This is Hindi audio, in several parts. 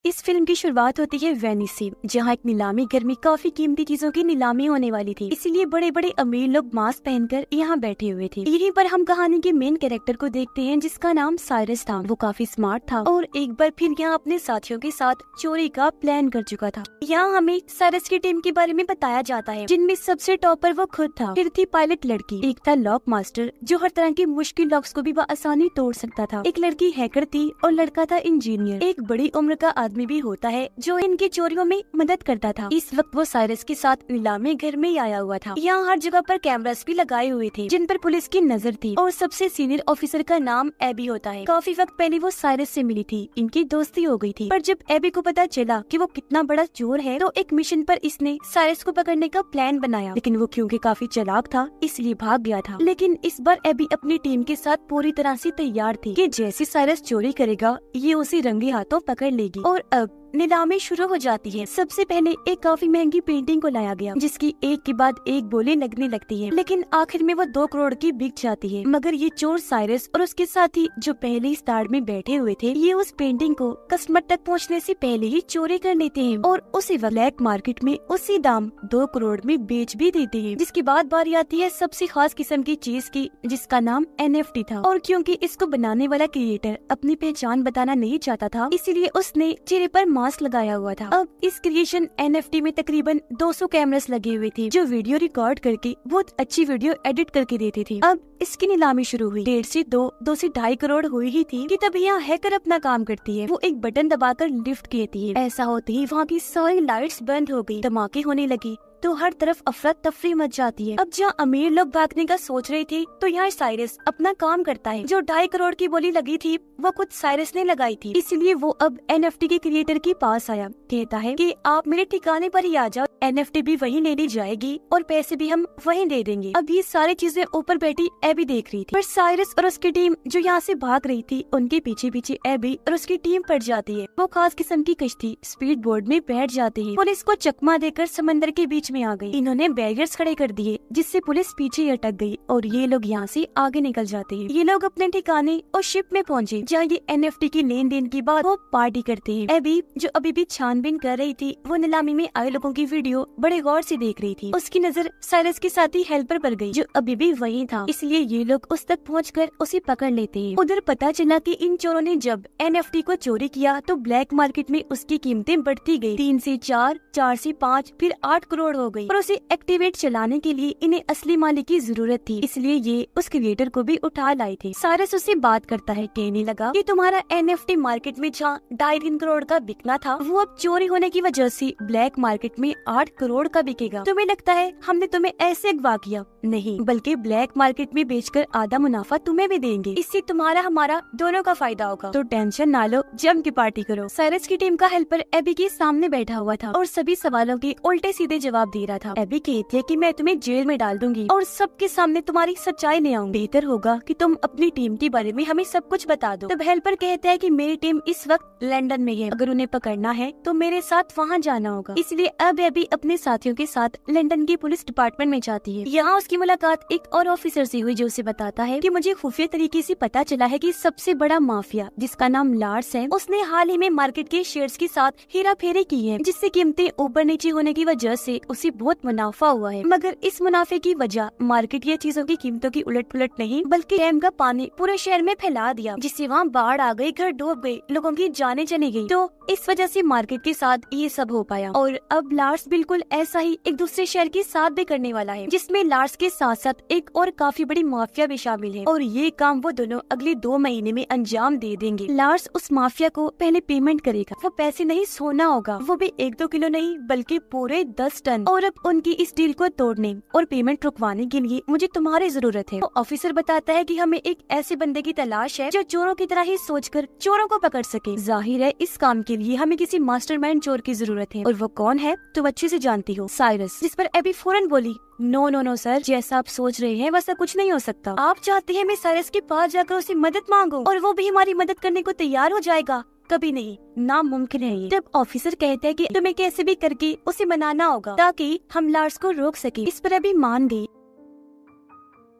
इस फिल्म की शुरुआत होती है वेनिस से, जहाँ एक नीलामी घर में काफी कीमती चीजों की नीलामी होने वाली थी। इसीलिए बड़े बड़े अमीर लोग मास्क पहनकर यहाँ बैठे हुए थे। यहीं पर हम कहानी के मेन कैरेक्टर को देखते हैं, जिसका नाम साइरस था। वो काफी स्मार्ट था और एक बार फिर यहाँ अपने साथियों के साथ चोरी का प्लान कर चुका था। यहाँ हमें साइरस की टीम के बारे में बताया जाता है, जिनमें सबसे टॉपर वो खुद था। फिर थी पायलट लड़की, एक था लॉक मास्टर जो हर तरह के मुश्किल लॉक्स को भी आसानी तोड़ सकता था, एक लड़की हैकर थी और लड़का था इंजीनियर। एक बड़ी उम्र का आदमी भी होता है जो इनकी चोरियों में मदद करता था। इस वक्त वो साइरस के साथ नीलामी घर में आया हुआ था। यहाँ हर जगह पर कैमरास भी लगाए हुए थे, जिन पर पुलिस की नजर थी। और सबसे सीनियर ऑफिसर का नाम एबी होता है। काफी वक्त पहले वो साइरस से मिली थी, इनकी दोस्ती हो गई थी। पर जब एबी को पता चला कि वो कितना बड़ा चोर है, तो एक मिशन पर इसने साइरस को पकड़ने का प्लान बनाया। लेकिन वो क्योंकि काफी चालाक था, इसलिए भाग गया था। लेकिन इस बार एबी अपनी टीम के साथ पूरी तरह से तैयार थी कि जैसे साइरस चोरी करेगा, ये उसे रंगे हाथों पकड़ लेगी। और अब नीलामी शुरू हो जाती है। सबसे पहले एक काफी महंगी पेंटिंग को लाया गया, जिसकी एक के बाद एक बोली लगने लगती है। लेकिन आखिर में वो 2 करोड़ की बिक जाती है। मगर ये चोर साइरस और उसके साथी जो पहले इस ताड़ में बैठे हुए थे, ये उस पेंटिंग को कस्टमर तक पहुंचने से पहले ही चोरी कर लेते हैं और उसे ब्लैक मार्केट में उसी दाम 2 करोड़ में बेच भी देते हैं। जिसके बाद बारी आती है सबसे खास किस्म की चीज की, जिसका नाम NFT था। और क्योंकि इसको बनाने वाला क्रिएटर अपनी पहचान बताना नहीं चाहता था, इसीलिए उसने चेहरे पर मास्क लगाया हुआ था। अब इस क्रिएशन NFT में तकरीबन 200 कैमरास लगे हुए थे, जो वीडियो रिकॉर्ड करके बहुत अच्छी वीडियो एडिट करके देते थे। अब इसकी नीलामी शुरू हुई। 1.5 से 2 से 2.5 करोड़ हुई ही थी कि तब यहाँ हैकर अपना काम करती है। वो एक बटन दबाकर लिफ्ट कहती है। ऐसा होते ही वहाँ की सारी लाइट्स बंद हो गई, धमाके होने लगी, तो हर तरफ अफरा तफरी मच जाती है। अब जहाँ अमीर लोग भागने का सोच रहे थे, तो यहाँ साइरस अपना काम करता है। जो 2.5 करोड़ की बोली लगी थी, वो खुद साइरस ने लगाई थी। इसलिए वो अब NFT के क्रिएटर के पास आया, कहता है कि आप मेरे ठिकाने पर ही आ जाओ, NFT भी वहीं ले ली जाएगी और पैसे भी हम वहीं दे देंगे। अब ये सारी चीजें ऊपर बैठी एबी देख रही थी, पर साइरस और उसकी टीम जो यहाँ से भाग रही थी, उनके पीछे पीछे एबी और उसकी टीम पड़ जाती है। वो खास किस्म की कश्ती स्पीड बोर्ड में बैठ जाती है। पुलिस को चकमा देकर समंदर के बीच में आ गई। इन्होंने बैरियर्स खड़े कर दिए, जिससे पुलिस पीछे अटक गई और ये लोग यहाँ से आगे निकल जाते हैं। ये लोग अपने ठिकाने और शिप में पहुँचे, जहाँ ये NFT की लेन देन के बाद वो पार्टी करते हैं। एबी जो अभी भी छानबीन कर रही थी, वो नीलामी में आए लोगों की वीडियो बड़े गौर से देख रही थी। उसकी नजर साइरस के साथी हेल्पर पर गई, जो अभी भी वहीं था। इसलिए ये लोग उस तक पहुंचकर उसे पकड़ लेते हैं। उधर पता चला कि इन चोरों ने जब NFT को चोरी किया, तो ब्लैक मार्केट में उसकी कीमतें बढ़ती गई। 3 से 4, 4 से 5, फिर 8 करोड़ हो गई। और उसे एक्टिवेट चलाने के लिए इन्हें असली मालिक की जरूरत थी, इसलिए ये उस क्रिएटर को भी उठा लाए थे। साइरस उससे बात करता है, कहने लगा कि तुम्हारा NFT मार्केट में जहाँ 2.5 करोड़ का बिकना था, वो अब चोरी होने की वजह से ब्लैक मार्केट में 8 करोड़ का बिकेगा। तुम्हें लगता है हमने तुम्हें ऐसे अगवा किया? नहीं, बल्कि ब्लैक मार्केट में बेचकर आधा मुनाफा तुम्हें भी देंगे। इससे तुम्हारा हमारा दोनों का फायदा होगा। तो टेंशन ना लो, जम के पार्टी करो। साइरस की टीम का हेल्पर एबी के सामने बैठा हुआ था और सभी सवालों के उल्टे सीधे जवाब दे रहा था। एबी कहती है कि मैं तुम्हें जेल में डाल दूंगी और सबके सामने तुम्हारी सच्चाई ले आऊंगी। बेहतर होगा कि तुम अपनी टीम के बारे में हमें सब कुछ बता दो। तब हेल्पर कहता है कि मेरी टीम इस वक्त लंदन में है, अगर उन्हें पकड़ना है तो मेरे साथ वहाँ जाना होगा। इसलिए अब एबी अपने साथियों के साथ लंदन की पुलिस डिपार्टमेंट में जाती है। यहाँ उसकी मुलाकात एक और ऑफिसर से हुई, जो उसे बताता है कि मुझे खुफिया तरीके से पता चला है कि सबसे बड़ा माफिया, जिसका नाम लार्स है, उसने हाल ही में मार्केट के शेयर्स के साथ हेरा फेरी की है, जिससे कीमतें ऊपर नीचे होने की वजह से उसे बहुत मुनाफा हुआ है। मगर इस मुनाफे की वजह मार्केट या चीजों की कीमतों की उलट पुलट नहीं, बल्कि डैम का पानी पूरे शहर में फैला दिया, जिससे वहाँ बाढ़ आ गई, घर डूब गए, लोगों की जानें चली गई। तो इस वजह से मार्केट के साथ ये सब हो पाया। और अब लार्स बिल्कुल ऐसा ही एक दूसरे शहर के साथ भी करने वाला है, जिसमें लार्स के साथ साथ एक और काफी बड़ी माफिया भी शामिल है। और ये काम वो दोनों अगले 2 महीने में अंजाम दे देंगे। लार्स उस माफिया को पहले पेमेंट करेगा। वो पैसे नहीं, सोना होगा, वो भी 1-2 किलो नहीं, बल्कि पूरे 10 टन। और अब उनकी इस डील को तोड़ने और पेमेंट रुकवाने के लिए मुझे तुम्हारी जरूरत है। तो ऑफिसर बताता है कि हमें एक ऐसे बंदे की तलाश है जो चोरों की तरह ही सोचकर चोरों को पकड़ सके। जाहिर है इस काम के लिए हमें किसी मास्टरमाइंड चोर की जरूरत है। और वो कौन है तुम अच्छे से जानती हो, साइरस। जिस पर एबी फौरन बोली, नो नो नो सर, जैसा आप सोच रहे हैं वैसा कुछ नहीं हो सकता। आप चाहते हैं मैं साइरस के पास जाकर उससे मदद मांगूं और वो भी हमारी मदद करने को तैयार हो जाएगा? कभी नहीं, नामुमकिन है ये। तब ऑफिसर कहते हैं कि तुम्हें कैसे भी करके उसे मनाना होगा ताकि हम लार्स को रोक सके। इस पर एबी मान गई।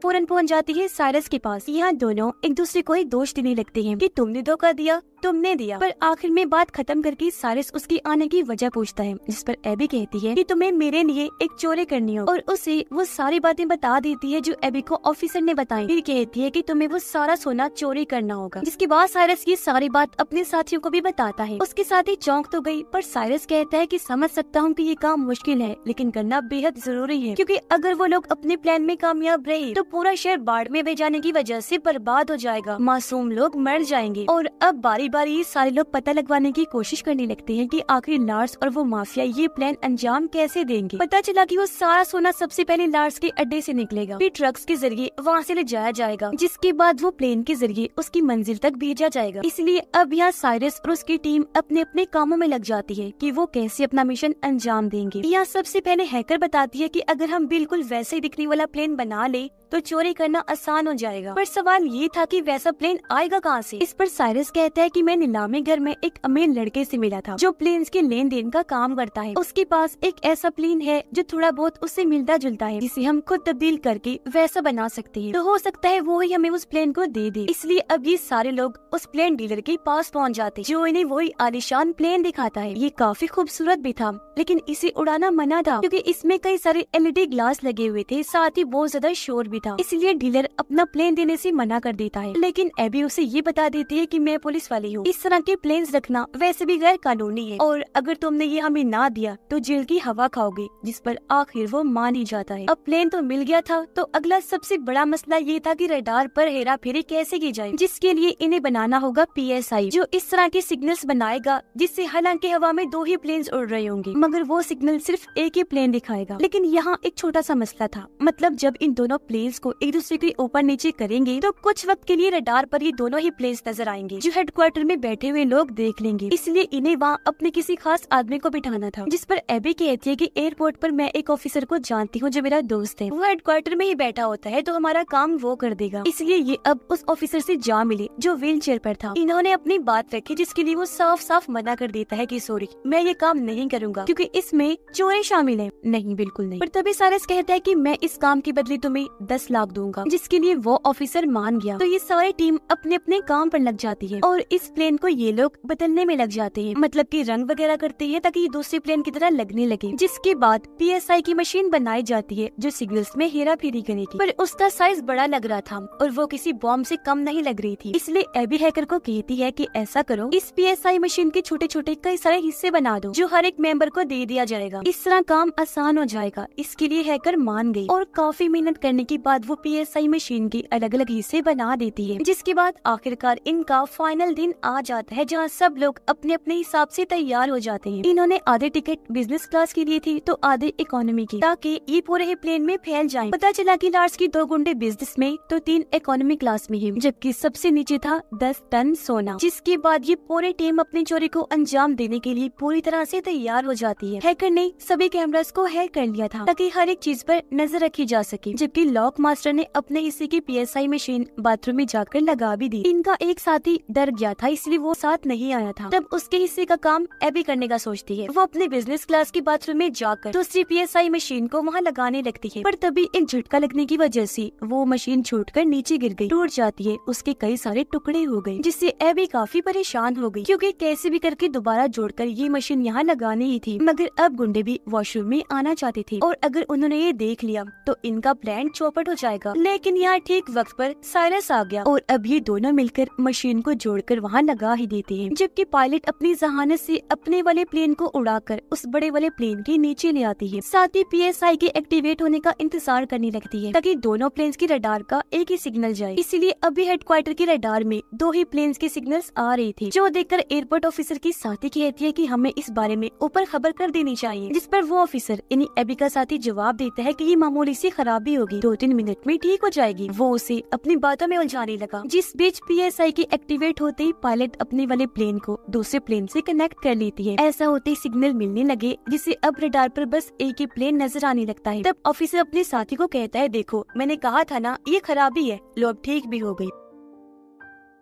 फौरन पहुंच जाती है साइरस के पास। यहाँ दोनों एक दूसरे को ही दोष देने लगते हैं कि तुमने धोखा दिया, तुमने दिया। पर आखिर में बात खत्म करके साइरस उसकी आने की वजह पूछता है, जिस पर एबी कहती है कि तुम्हें मेरे लिए एक चोरी करनी हो, और उसे वो सारी बातें बता देती है जो एबी को ऑफिसर ने बताई। फिर कहती है कि तुम्हें वो सारा सोना चोरी करना होगा, जिसके बाद साइरस ये सारी बात अपने साथियों को भी बताता है। उसके साथी चौंक तो गई, पर साइरस कहता है कि समझ सकता हूँ कि ये काम मुश्किल है, लेकिन करना बेहद जरूरी है, क्योंकि अगर वो लोग अपने प्लान में कामयाब रहे तो पूरा शहर बाढ़ में बह जाने की वजह से बर्बाद हो जाएगा, मासूम लोग मर जाएंगे। और अब बारी बारी सारे लोग पता लगवाने की कोशिश करने लगते हैं कि आखिर लार्स और वो माफिया ये प्लान अंजाम कैसे देंगे। पता चला कि वो सारा सोना सबसे पहले लार्स के अड्डे से निकलेगा, फिर ट्रक्स के जरिए वहाँ से ले जाया जाएगा, जिसके बाद वो प्लेन के जरिए उसकी मंजिल तक भेजा जाएगा। इसलिए अब यहाँ साइरस और उसकी टीम अपने अपने कामों में लग जाती है कि वो कैसे अपना मिशन अंजाम देंगे। यहाँ सबसे पहले हैकर बताती है कि अगर हम बिल्कुल वैसे ही दिखने वाला प्लेन बना ले तो चोरी करना आसान हो जाएगा। पर सवाल ये था कि वैसा प्लेन आएगा कहाँ से। इस पर साइरस कहता है कि मैं नीलामी घर में एक अमीर लड़के से मिला था जो प्लेन्स के लेन देन का काम करता है। उसके पास एक ऐसा प्लेन है जो थोड़ा बहुत उससे मिलता जुलता है, जिसे हम खुद तब्दील करके वैसा बना सकते हैं। तो हो सकता है वो ही हमें उस प्लेन को दे दे। इसलिए अब ये सारे लोग उस प्लेन डीलर के पास पहुँच जाते, जो इन्हें वही आलीशान प्लेन दिखाता है। ये काफी खूबसूरत भी था, लेकिन इसे उड़ाना मना था क्योंकि इसमें कई सारे LED ग्लास लगे हुए थे, साथ ही बहुत ज्यादा शोर भी था। इसलिए डीलर अपना प्लेन देने से मना कर देता है, लेकिन एबी उसे ये बता देती है कि मैं पुलिस वाली हूँ, इस तरह के प्लेन्स रखना वैसे भी गैर कानूनी है, और अगर तुमने ये हमें ना दिया तो जेल की हवा खाओगे। जिस पर आखिर वो मान ही जाता है। अब प्लेन तो मिल गया था, तो अगला सबसे बड़ा मसला ये था कि रडार पर हेरा फेरी कैसे की जाए, जिसके लिए इन्हें बनाना होगा PSI, जो इस तरह के सिग्नल्स बनाएगा जिससे हालांकि हवा में 2 ही प्लेन्स उड़ रहे होंगे, मगर वो सिग्नल सिर्फ एक ही प्लेन दिखाएगा। लेकिन यहाँ एक छोटा सा मसला था, मतलब जब इन दोनों प्लेन्स को एक दूसरे के ऊपर नीचे करेंगे तो कुछ वक्त के लिए रडार पर ये दोनों ही प्लेन्स नजर आएंगे, जो हेडक्वार्टर में बैठे हुए लोग देख लेंगे। इसलिए इन्हें वहाँ अपने किसी खास आदमी को बिठाना था, जिस पर एबी कहती है कि एयरपोर्ट पर मैं एक ऑफिसर को जानती हूँ जो मेरा दोस्त है, वो हेडक्वार्टर में ही बैठा होता है, तो हमारा काम वो कर देगा। इसलिए ये अब उस ऑफिसर से जा मिले जो व्हील चेयर पर था। इन्होंने अपनी बात रखी, जिसके लिए वो साफ साफ मना कर देता है कि सॉरी, मैं ये काम नहीं करूँगा क्योंकि इसमें चोरी शामिल है। नहीं, बिल्कुल नहीं। पर तभी साइरस कहता है कि मैं इस काम के बदले तुम्हें 10 लाख दूंगा, जिसके लिए वो ऑफिसर मान गया। तो ये सारी टीम अपने अपने काम पर लग जाती है और इस प्लेन को ये लोग बदलने में लग जाते हैं, मतलब कि रंग वगैरह करते हैं ताकि ये दूसरे प्लेन की तरह लगने लगे। जिसके बाद PSI की मशीन बनाई जाती है जो सिग्नल्स में हेरा फेरी करेगी, पर उसका साइज बड़ा लग रहा था और वो किसी बॉम्ब से कम नहीं लग रही थी। इसलिए एबी हैकर को कहती है कि ऐसा करो, इस PSI मशीन के छोटे छोटे कई सारे हिस्से बना दो जो हर एक मेंबर को दे दिया जाएगा, इस तरह काम आसान हो जाएगा। इसके लिए हैकर मान गई और काफी मेहनत करने के बाद वो PSI मशीन के अलग अलग हिस्से बना देती है। जिसके बाद आखिरकार इनका फाइनल दिन आ जाता है, जहाँ सब लोग अपने अपने हिसाब से तैयार हो जाते हैं। इन्होंने आधे टिकट बिजनेस क्लास के लिए थी तो आधे इकोनॉमी की, ताकि ये पूरे ही प्लेन में फैल जाएं। पता चला कि लार्स की 2 गुंडे बिजनेस में तो 3 इकोनॉमी क्लास में हैं, जबकि सबसे नीचे था 10 टन सोना। जिसके बाद ये पूरी टीम अपनी चोरी को अंजाम देने के लिए पूरी तरह से तैयार हो जाती है। हैकर ने सभी कैमरास को हैक कर लिया था ताकि हर एक चीज पर नजर रखी जा सके, जबकि लॉक मास्टर ने अपने हिस्से की PSI मशीन बाथरूम में जाकर लगा भी दी। इनका एक साथी डर गया था, इसलिए वो साथ नहीं आया था। तब उसके हिस्से का काम एबी करने का सोचती है। वो अपने बिजनेस क्लास की बाथरूम में जाकर दूसरी PSI मशीन को वहाँ लगाने लगती है, पर तभी एक झटका लगने की वजह से वो मशीन छूटकर नीचे गिर गई, टूट जाती है, उसके कई सारे टुकड़े हो गए, जिससे एबी काफी परेशान हो गई क्योंकि कैसे भी करके दोबारा जोड़कर ये मशीन यहाँ लगानी ही थी। मगर अब गुंडे भी वॉशरूम में आना चाहते थे और अगर उन्होंने ये देख लिया तो इनका प्लान चौपट हो जाएगा। लेकिन यहाँ ठीक वक्त पर साइरस आ गया और अब ये दोनों मिलकर मशीन को जोड़कर वहाँ लगा ही देते हैं, जबकि पायलट अपनी जहानत से अपने वाले प्लेन को उड़ाकर उस बड़े वाले प्लेन के नीचे ले आती है। साथ ही PSI के एक्टिवेट होने का इंतजार करने लगती है ताकि दोनों प्लेन्स की रडार का एक ही सिग्नल जाए। इसीलिए अभी हेडक्वार्टर की रडार में 2 ही प्लेन्स के सिग्नल्स आ रही थी, जो देखकर एयरपोर्ट ऑफिसर की साथी कहती है कि हमें इस बारे में ऊपर खबर कर देनी चाहिए। जिस पर वो ऑफिसर यानी एबी का साथी जवाब देता है कि ये मामूली सी खराबी होगी, 2-3 मिनट में ठीक हो जाएगी। वो उसे अपनी बातों में उलझाने लगा। जिस बीच PSI की एक्टिवेट होते ही पायलट अपने वाले प्लेन को दूसरे प्लेन से कनेक्ट कर लेती है। ऐसा होते ही सिग्नल मिलने लगे, जिससे अब रडार पर बस एक ही प्लेन नजर आने लगता है। तब ऑफिसर अपने साथी को कहता है, देखो मैंने कहा था ना ये खराबी है, लो अब ठीक भी हो गई।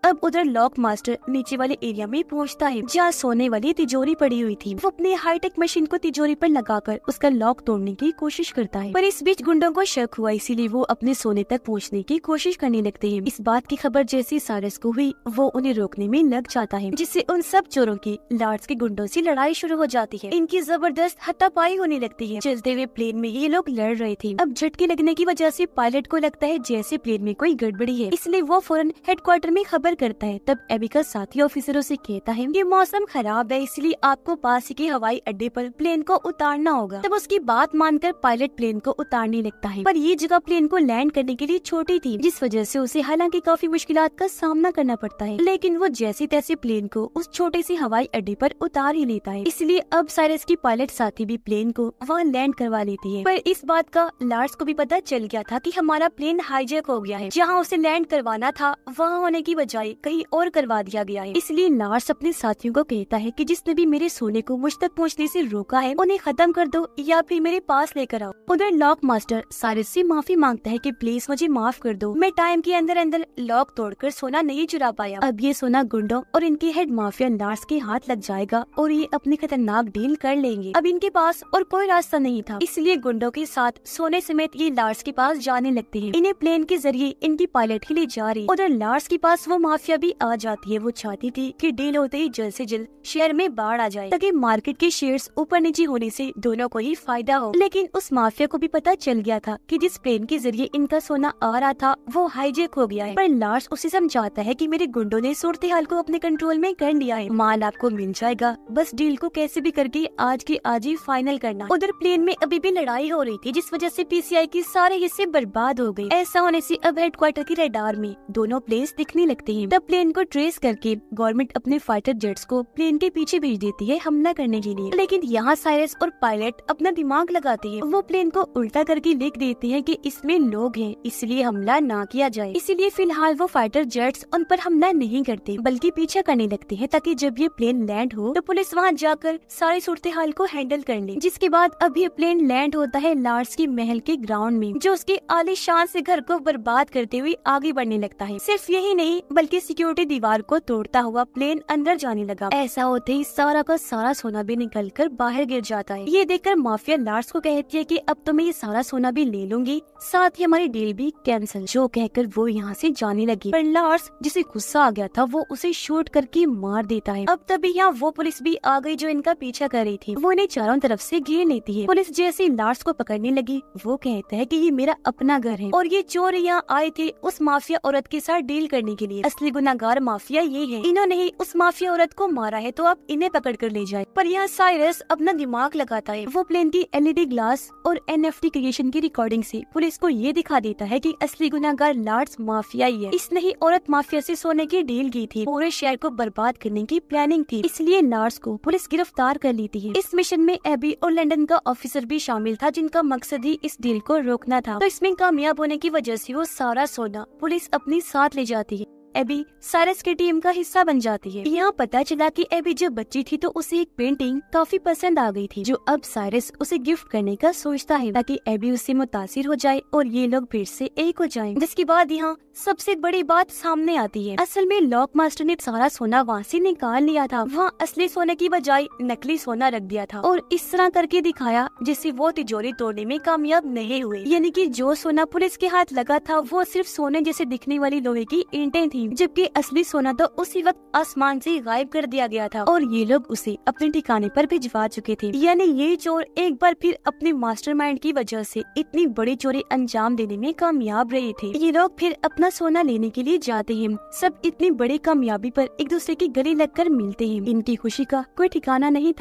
अब उधर लॉक मास्टर नीचे वाले एरिया में पहुंचता है जहाँ सोने वाली तिजोरी पड़ी हुई थी। वो अपने हाईटेक मशीन को तिजोरी पर लगाकर उसका लॉक तोड़ने की कोशिश करता है, पर इस बीच गुंडों को शक हुआ, इसीलिए वो अपने सोने तक पहुंचने की कोशिश करने लगते हैं। इस बात की खबर जैसी साइरस को हुई, वो उन्हें रोकने में लग जाता है, जिससे उन सब चोरों की लॉर्ड्स के गुंडों से लड़ाई शुरू हो जाती है। इनकी जबरदस्त हाथापाई होने लगती है। चलते हुए प्लेन में ये लोग लड़ रहे थे। अब झटके लगने की वजह से पायलट को लगता है जैसे प्लेन में कोई गड़बड़ी है, इसलिए वो फौरन हेडक्वार्टर में खबर करता है। तब एबी का साथी ऑफिसरों से कहता है कि मौसम खराब है, इसलिए आपको पास ही के हवाई अड्डे पर प्लेन को उतारना होगा। तब उसकी बात मानकर पायलट प्लेन को उतारने लगता है, पर ये जगह प्लेन को लैंड करने के लिए छोटी थी, जिस वजह से उसे हालांकि काफी मुश्किलात का सामना करना पड़ता है, लेकिन वो जैसे तैसे प्लेन को उस छोटे से हवाई अड्डे पर उतार ही लेता है। इसलिए अब साइरस की पायलट साथी भी प्लेन को वहाँ लैंड करवा लेती है। पर इस बात का लॉर्ड्स को भी पता चल गया था कि हमारा प्लेन हाईजैक हो गया है। जहाँ उसे लैंड करवाना था वहाँ होने की बजाय कहीं और करवा दिया गया है। इसलिए लॉर्ड्स अपने साथियों को कहता है कि जिसने भी मेरे सोने को मुझ तक पहुँचने से रोका है उन्हें खत्म कर दो या फिर मेरे पास लेकर आओ। उधर लॉक मास्टर साइरस से माफी मांगता है कि प्लीज मुझे माफ कर दो, मैं टाइम के अंदर अंदर लॉक तोड़कर सोना नहीं चुरा पाया। अब ये सोना गुंडों और इनके हेड माफिया लॉर्ड्स के हाथ लग जाएगा और ये अपनी खतरनाक डील कर लेंगे। अब इनके पास और कोई रास्ता नहीं था, इसलिए गुंडों के साथ सोने समेत ये लॉर्ड्स के पास जाने लगते हैं। इन्हें प्लेन के जरिए इनकी पायलट ही ले जा रही। उधर लॉर्ड्स के पास वो माफिया भी आ जाती है। वो चाहती थी कि डील होते ही जल्द से जल्द शहर में बाढ़ आ जाए, ताकि मार्केट के शेयर्स ऊपर नीचे होने से दोनों को ही फायदा हो। लेकिन उस माफिया को भी पता चल गया था कि जिस प्लेन के जरिए इनका सोना आ रहा था वो हाईजैक हो गया है। पर लॉर्ड्स उसे समझाता है कि मेरे गुंडों ने सूरत हाल को अपने कंट्रोल में कर लिया है, माल आपको मिल जाएगा, बस डील को कैसे भी करके आज के आज ही फाइनल करना। उधर प्लेन में अभी भी लड़ाई हो रही थी, जिस वजह से पीसीआई के सारे हिस्से बर्बाद हो गए। ऐसा होने से अब हेडक्वार्टर की रडार में दोनों प्लेन्स दिखने लगते हैं। तब प्लेन को ट्रेस करके गवर्नमेंट अपने फाइटर जेट्स को प्लेन के पीछे भेज देती है हमला करने के लिए। लेकिन यहाँ साइरस और पायलट अपना दिमाग लगाते हैं। वो प्लेन को उल्टा करके लिख देते हैं कि इसमें लोग हैं, इसलिए हमला ना किया जाए। इसीलिए फिलहाल वो फाइटर जेट्स उन पर हमला नहीं करते, बल्कि पीछा करने लगते हैं, ताकि जब ये प्लेन लैंड हो तो पुलिस वहाँ जाकर सारी सूरत हाल को हैंडल कर ले। जिसके बाद अब ये प्लेन लैंड होता है लॉर्ड्स की महल के ग्राउंड में, जो उसके आलीशान से घर को बर्बाद करते हुए आगे बढ़ने लगता है। सिर्फ यही नहीं बल्कि सिक्योरिटी दीवार को तोड़ता हुआ प्लेन अंदर जाने लगा। ऐसा होते ही सारा का सारा सोना भी निकलकर बाहर गिर जाता है। ये देखकर माफिया लॉर्ड्स को कहती है कि अब तो मैं ये सारा सोना भी ले लूंगी, साथ ही हमारी डील भी कैंसिल। जो कहकर वो यहाँ से जाने लगी, पर लॉर्ड्स जिसे गुस्सा आ गया था वो उसे शूट करके मार देता है। अब तभी यहाँ वो पुलिस भी आ गई जो इनका पीछा कर रही थी। वो इन्हें चारों तरफ से घेर लेती है। पुलिस जैसे लॉर्ड्स को पकड़ने लगी, वो कहता है कि ये मेरा अपना घर है और ये चोर यहाँ आए थे उस माफिया औरत के साथ डील करने के लिए। असली गुनाहगार माफिया ये है, इन्होंने ही उस माफिया औरत को मारा है, तो आप इन्हें पकड़ कर ले जाए। पर यहाँ साइरस अपना दिमाग लगाता है। वो प्लेन की एलईडी ग्लास और एनएफटी क्रिएशन की रिकॉर्डिंग से पुलिस को ये दिखा देता है कि असली गुनाहगार लॉर्ड्स माफिया ही है। इसने ही औरत माफिया से सोने की डील की थी, पूरे शहर को बर्बाद करने की प्लानिंग थी, इसलिए लॉर्ड्स को पुलिस गिरफ्तार कर लेती है। इस मिशन में एबी और लंदन का ऑफिसर भी शामिल था, जिनका मकसद ही इस डील को रोकना था। तो इसमें कामयाब होने की वजह से वो सारा सोना पुलिस अपने साथ ले जाती है। एबी साइरस की टीम का हिस्सा बन जाती है। यहाँ पता चला कि एबी जब बच्ची थी तो उसे एक पेंटिंग काफी पसंद आ गई थी, जो अब साइरस उसे गिफ्ट करने का सोचता है, ताकि एबी उससे मुतासिर हो जाए और ये लोग फिर से एक हो जाएं। जिसके बाद यहाँ सबसे बड़ी बात सामने आती है। असल में लॉक मास्टर ने सारा सोना वहाँ से निकाल लिया था। वहाँ असली सोने की बजाय नकली सोना रख दिया था और इस तरह करके दिखाया जिससे वो तिजोरी तोड़ने में कामयाब नहीं हुए। यानी कि जो सोना पुलिस के हाथ लगा था वो सिर्फ सोने जैसे दिखने वाली लोहे की ईंटें थी, जबकि असली सोना तो उसी वक्त आसमान से गायब कर दिया गया था और ये लोग उसे अपने ठिकाने पर भिजवा चुके थे। यानी ये चोर एक बार फिर अपने मास्टरमाइंड की वजह से इतनी बड़ी चोरी अंजाम देने में कामयाब रहे थे। ये लोग फिर अपना सोना लेने के लिए जाते हैं। सब इतनी बड़ी कामयाबी पर एक दूसरे की गले लगकर मिलते हैं। इनकी खुशी का कोई ठिकाना नहीं था।